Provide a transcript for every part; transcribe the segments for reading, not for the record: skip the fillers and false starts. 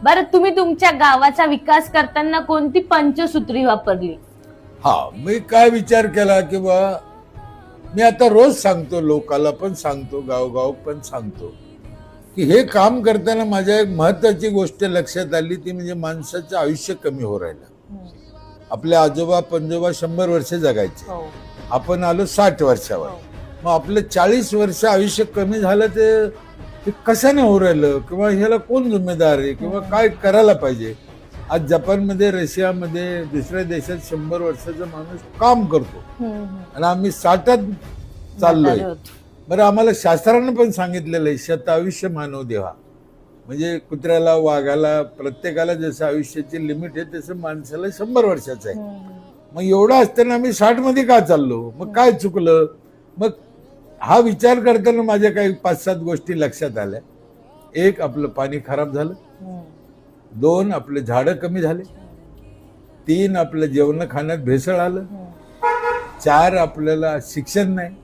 बरं, तुम्ही तुमच्या गावाचा विकास करताना कोणती पंचसूत्री वापरली? मी काय विचार केला की बा मी आता रोज सांगतो, लोकाला पण सांगतो, गावगाव पण सांगतो की हे काम करताना माझ्या एक महत्वाची गोष्ट लक्षात आली, ती म्हणजे माणसाचं आयुष्य कमी हो राहिलं. आपले आजोबा पंजोबा 100 वर्ष जगायचे, आपण आलो 60 वर्षावर. मग आपलं 40 वर्ष आयुष्य कमी झालं ते कशाने हो राहिलं, किंवा ह्याला कोण जिम्मेदार आहे, किंवा काय करायला पाहिजे. आज जपानमध्ये, रशियामध्ये, दुसऱ्या देशात 100 वर्षाचा माणूस काम करतो आणि आम्ही 60त चाललोय. बरं, आम्हाला शास्त्रानं पण सांगितलेलं आहे, शतायुष्य मानव देवा. म्हणजे कुत्र्याला, वाघाला, प्रत्येकाला जसं आयुष्याची लिमिट आहे तसं माणसाला 100 वर्षाचं आहे. मग एवढं असताना आम्ही 60 मध्ये का चाललो? मग काय चुकलं? मग हा विचार करताना माझ्या काही 5-7 गोष्टी लक्षात आल्या. एक, आपलं पाणी खराब झालं. 2, आपले झाडं कमी झाले. 3, आपलं जेवण खाण्यात भेसळ आलं. 4, आपल्याला शिक्षण नाही,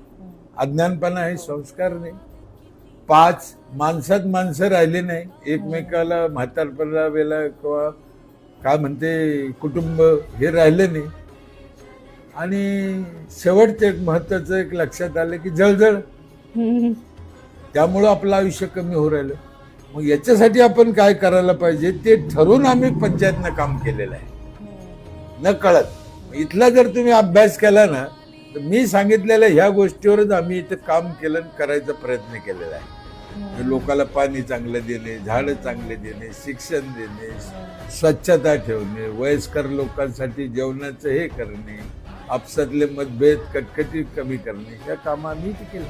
अज्ञानपणा आहे, संस्कार नाही. 5, माणसात माणसं राहिली नाही, एकमेकाला म्हातारपणा वेळेला किंवा काय म्हणते कुटुंब हे राहिले नाही. आणि शेवटचं एक महत्वाचं एक लक्षात आलं की जळजळ, त्यामुळं आपलं आयुष्य कमी हो राहिलं. मग याच्यासाठी आपण काय करायला पाहिजे ते ठरवून आम्ही पंचायतनं काम केलेलं आहे, न कळत. इथला जर तुम्ही अभ्यास केला ना, तर मी सांगितलेल्या ह्या गोष्टीवरच आम्ही इथं काम केलं आणि करायचा प्रयत्न केलेला आहे. लोकांना पाणी चांगलं देणे, झाडं चांगले देणे, शिक्षण देणे, स्वच्छता ठेवणे, वयस्कर लोकांसाठी जेवणाचं हे करणे, आपसातले मतभेद कटकटी कमी करणे, या कामं आम्ही केलं.